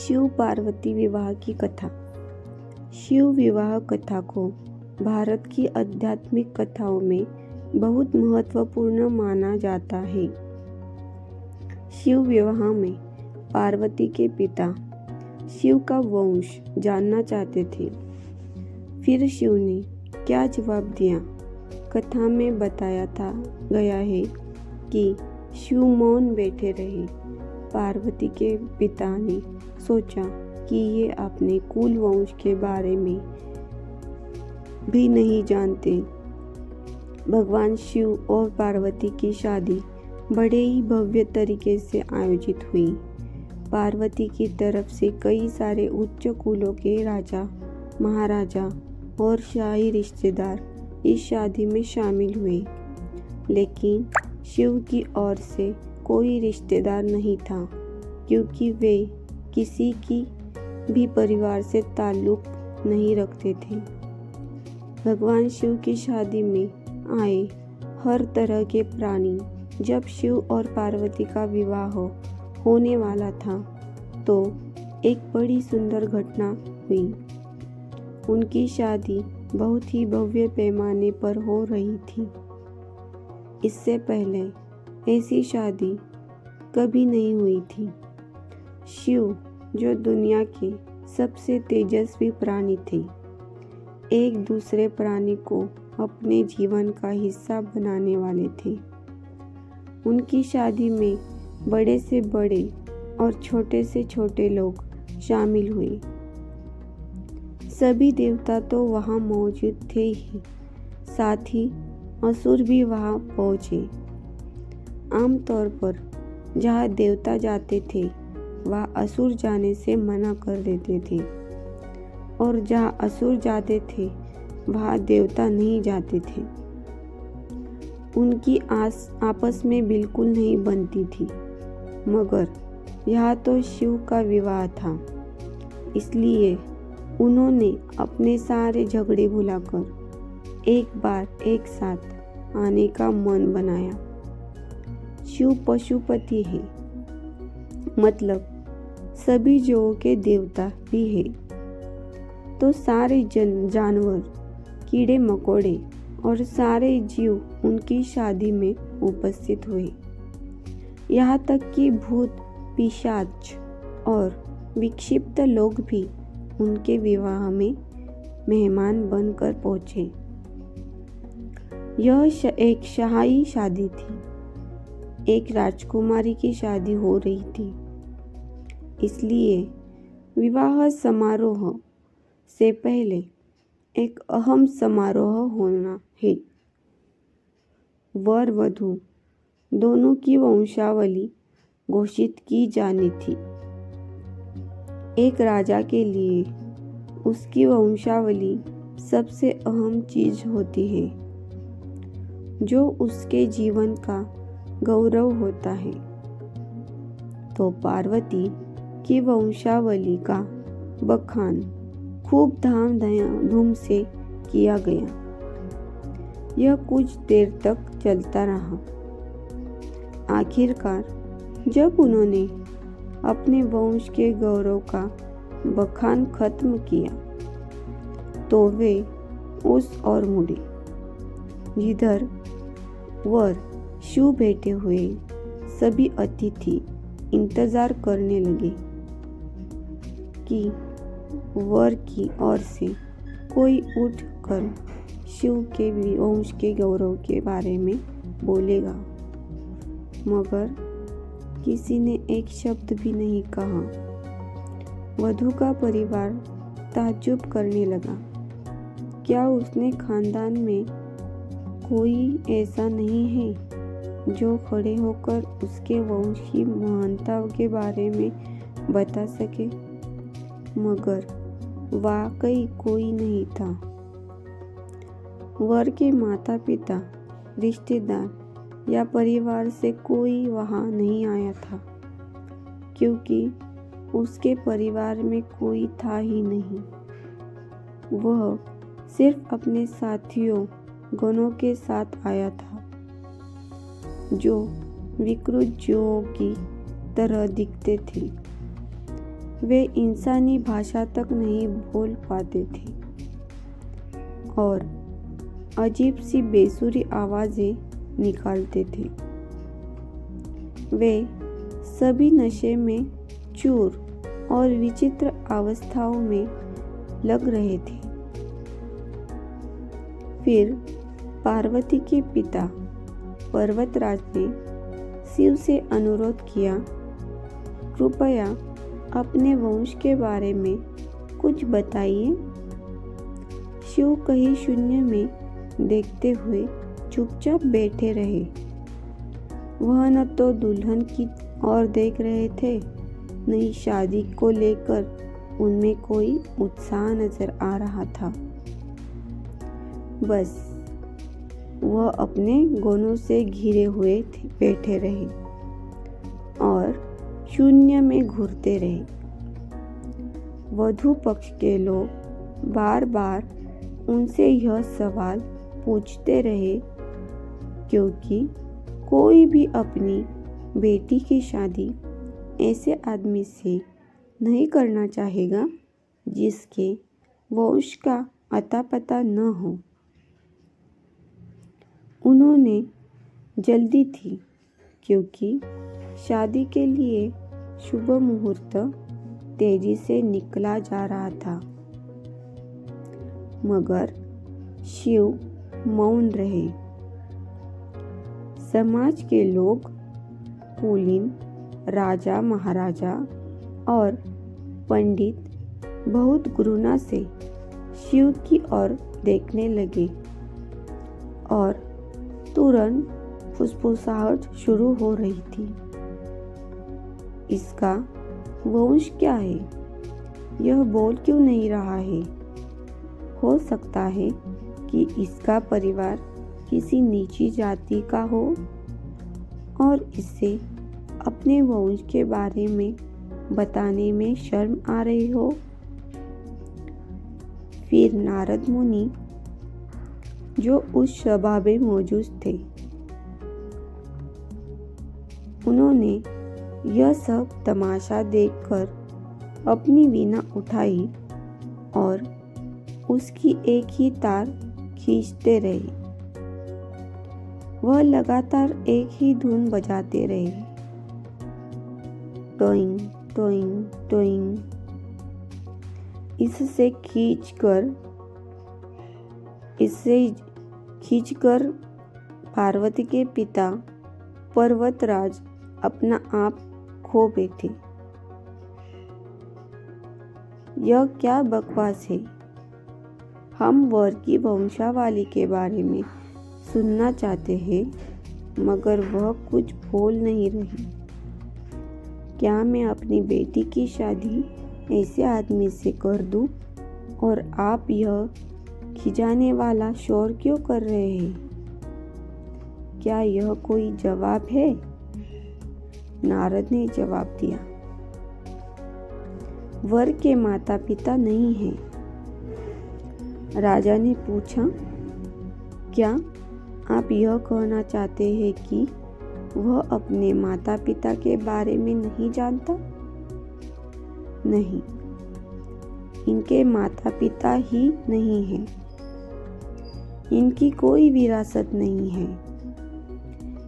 शिव पार्वती विवाह की कथा। शिव विवाह कथा को भारत की आध्यात्मिक कथाओं में बहुत महत्वपूर्ण माना जाता है। शिव विवाह में पार्वती के पिता शिव का वंश जानना चाहते थे। फिर शिव ने क्या जवाब दिया? कथा में बताया गया है कि शिव मौन बैठे रहे। पार्वती के पिता ने सोचा कि ये अपने कुल वंश के बारे में भी नहीं जानते। भगवान शिव और पार्वती की शादी बड़े ही भव्य तरीके से आयोजित हुई। पार्वती की तरफ से कई सारे उच्च कुलों के राजा, महाराजा और शाही रिश्तेदार इस शादी में शामिल हुए, लेकिन शिव की ओर से कोई रिश्तेदार नहीं था, क्योंकि वे किसी की भी परिवार से ताल्लुक नहीं रखते थे। भगवान शिव की शादी में आए हर तरह के प्राणी जब शिव और पार्वती का विवाह होने वाला था तो एक बड़ी सुंदर घटना हुई। उनकी शादी बहुत ही भव्य पैमाने पर हो रही थी। इससे पहले ऐसी शादी कभी नहीं हुई थी। शिव, जो दुनिया के सबसे तेजस्वी प्राणी थे, एक दूसरे प्राणी को अपने जीवन का हिस्सा बनाने वाले थे। उनकी शादी में बड़े से बड़े और छोटे से छोटे लोग शामिल हुए। सभी देवता तो वहाँ मौजूद थे ही, साथ ही असुर भी वहाँ पहुँचे। आमतौर पर जहाँ देवता जाते थे वहाँ असुर जाने से मना कर देते थे, और जहाँ असुर जाते थे वहाँ देवता नहीं जाते थे। उनकी आपस में बिल्कुल नहीं बनती थी। मगर यहाँ तो शिव का विवाह था, इसलिए उन्होंने अपने सारे झगड़े भुलाकर एक बार एक साथ आने का मन बनाया। शिव पशुपति है, मतलब सभी जीवों के देवता भी है। तो सारे जानवर, कीड़े मकोड़े और सारे जीव उनकी शादी में उपस्थित हुए। यहाँ तक कि भूत, पिशाच और विक्षिप्त लोग भी उनके विवाह में मेहमान बनकर पहुंचे। यह एक शाही शादी थी। एक राजकुमारी की शादी हो रही थी, इसलिए विवाह समारोह से पहले एक अहम समारोह होना है। वर वधू दोनों की वंशावली घोषित की जानी थी। एक राजा के लिए उसकी वंशावली सबसे अहम चीज होती है, जो उसके जीवन का गौरव होता है। तो पार्वती की वंशावली का बखान खूब धूम से किया गया। यह कुछ देर तक चलता रहा। आखिरकार जब उन्होंने अपने वंश के गौरव का बखान खत्म किया तो वे उस ओर मुड़े जिधर वर शिव बैठे हुए। सभी अतिथि इंतजार करने लगे कि वर की ओर से कोई उठ कर शिव के वंश के गौरव के बारे में बोलेगा, मगर किसी ने एक शब्द भी नहीं कहा। वधू का परिवार ताज्जुब करने लगा। क्या उसने खानदान में कोई ऐसा नहीं है जो खड़े होकर उसके वंश की महानता के बारे में बता सके? मगर वाकई कोई नहीं था। वर के माता पिता, रिश्तेदार या परिवार से कोई वहाँ नहीं आया था, क्योंकि उसके परिवार में कोई था ही नहीं। वह सिर्फ अपने साथियों गणों के साथ आया था, जो विकृत जीवों की तरह दिखते थे। वे इंसानी भाषा तक नहीं बोल पाते थे और अजीब सी बेसुरी आवाज़ें निकालते थे। वे सभी नशे में चूर और विचित्र अवस्थाओं में लग रहे थे। फिर पार्वती के पिता पर्वतराज ने शिव से अनुरोध किया, कृपया अपने वंश के बारे में कुछ बताइए। शिव कहीं शून्य में देखते हुए चुपचाप बैठे रहे। वह न तो दुल्हन की ओर देख रहे थे, न ही शादी को लेकर उनमें कोई उत्साह नजर आ रहा था। बस वह अपने गौनों से घिरे हुए बैठे रहे और शून्य में घूरते रहे। वधू पक्ष के लोग बार बार उनसे यह सवाल पूछते रहे, क्योंकि कोई भी अपनी बेटी की शादी ऐसे आदमी से नहीं करना चाहेगा जिसके वंश का अता पता न हो। उन्होंने जल्दी थी, क्योंकि शादी के लिए शुभ मुहूर्त तेजी से निकला जा रहा था। मगर शिव मौन रहे। समाज के लोग, कुलीन, राजा महाराजा और पंडित बहुत घृणा से शिव की ओर देखने लगे और तुरंत फुसफुसाहट शुरू हो रही थी। इसका वंश क्या है? यह बोल क्यों नहीं रहा है? हो सकता है कि इसका परिवार किसी नीची जाति का हो और इसे अपने वंश के बारे में बताने में शर्म आ रही हो। फिर नारद मुनि, जो उस सभा में मौजूद थे, उन्होंने यह सब तमाशा देखकर अपनी वीणा उठाई और उसकी एक ही तार खींचते रहे। वह लगातार एक ही धुन बजाते रहे, टोइंग टोइंग टोइंग। इससे खींचकर पार्वती के पिता पर्वतराज अपना आप खो बैठे। यह क्या बकवास है? हम वर की वंशावली के बारे में सुनना चाहते हैं, मगर वह कुछ बोल नहीं रही। क्या मैं अपनी बेटी की शादी ऐसे आदमी से कर दूं और आप यह खिजाने वाला शोर क्यों कर रहे हैं? क्या यह कोई जवाब है? नारद ने जवाब दिया, वर के माता पिता नहीं हैं। राजा ने पूछा, क्या आप यह कहना चाहते हैं कि वह अपने माता पिता के बारे में नहीं जानता? नहीं, इनके माता पिता ही नहीं हैं। इनकी कोई विरासत नहीं है।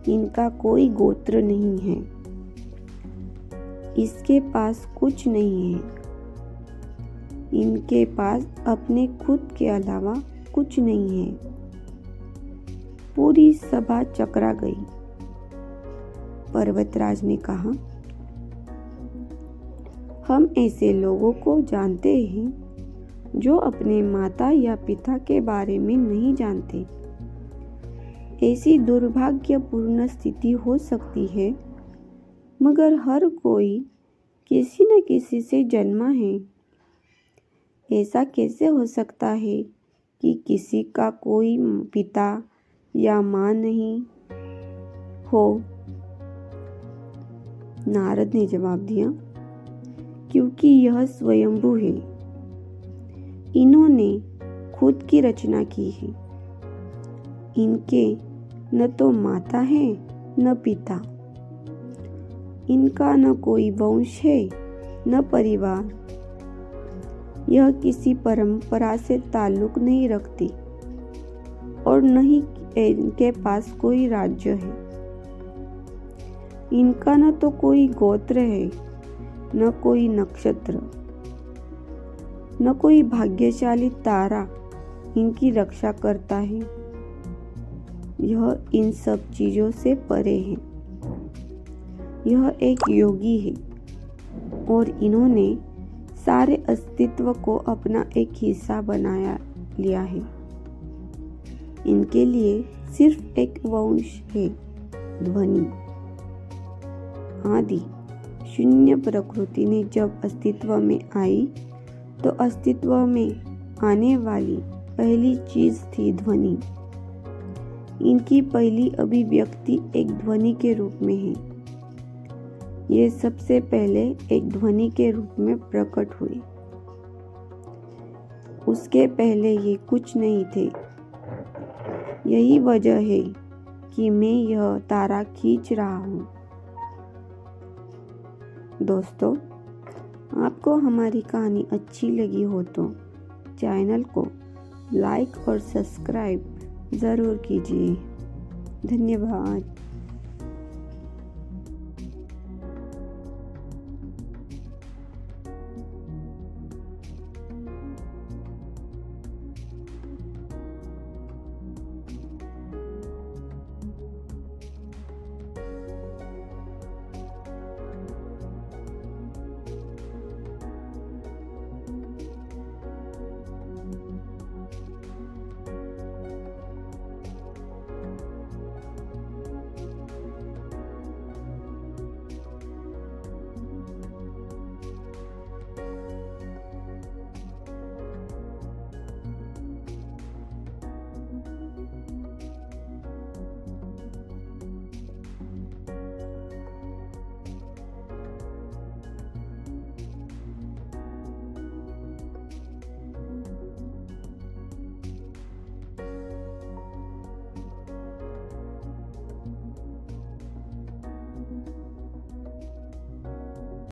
इनका कोई गोत्र नहीं है। इसके पास कुछ नहीं है। इनके पास अपने खुद के अलावा कुछ नहीं है। पूरी सभा चकरा गई। पर्वतराज ने कहा, हम ऐसे लोगों को जानते हैं जो अपने माता या पिता के बारे में नहीं जानते। ऐसी दुर्भाग्यपूर्ण स्थिति हो सकती है, मगर हर कोई किसी न किसी से जन्मा है। ऐसा कैसे हो सकता है कि किसी का कोई पिता या माँ नहीं हो? नारद ने जवाब दिया, क्योंकि यह स्वयंभू है। इन्होंने खुद की रचना की है। इनके न तो माता है न पिता। इनका न कोई वंश है न परिवार। यह किसी परंपरा से ताल्लुक नहीं रखती और न ही इनके पास कोई राज्य है। इनका न तो कोई गोत्र है, न कोई नक्षत्र, न कोई भाग्यशाली तारा इनकी रक्षा करता है। यह इन सब चीजों से परे है। यह एक योगी है और इन्होंने सारे अस्तित्व को अपना एक हिस्सा बनाया लिया है। इनके लिए सिर्फ एक वंश है, ध्वनि। आदि शून्य प्रकृति ने जब अस्तित्व में आई तो अस्तित्व में आने वाली पहली चीज थी ध्वनि। इनकी पहली अभिव्यक्ति एक ध्वनि के रूप में है। ये सबसे पहले एक ध्वनि के रूप में प्रकट हुए। उसके पहले ये कुछ नहीं थे। यही वजह है कि मैं यह तारा खींच रहा हूँ। दोस्तों, आपको हमारी कहानी अच्छी लगी हो तो चैनल को लाइक और सब्सक्राइब ज़रूर कीजिए। धन्यवाद।